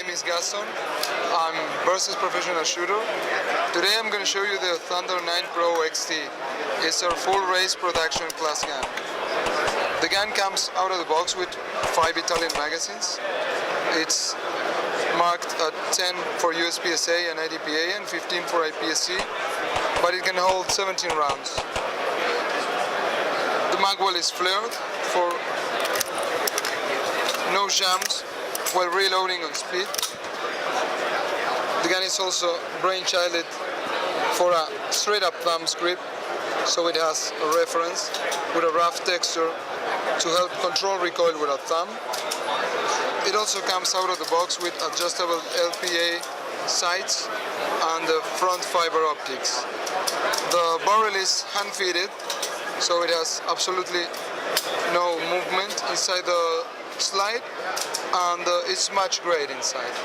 name is Gaston. I'm Bersa's professional shooter. Today I'm going to show you the Thunder 9 Pro XT. It's our full race production class gun. The gun comes out of the box with 5 Italian magazines. It's marked at 10 for USPSA and IDPA and 15 for IPSC, but it can hold 17 rounds. The magwell is flared for no jams while reloading on speed. The gun is also brainchilded for a straight-up thumbs grip, so it has a reference with a rough texture to help control recoil with a thumb. It also comes out of the box with adjustable LPA sights and the front fiber optics. The barrel is hand-fitted, so it has absolutely no movement inside the slide, and it's match grade inside.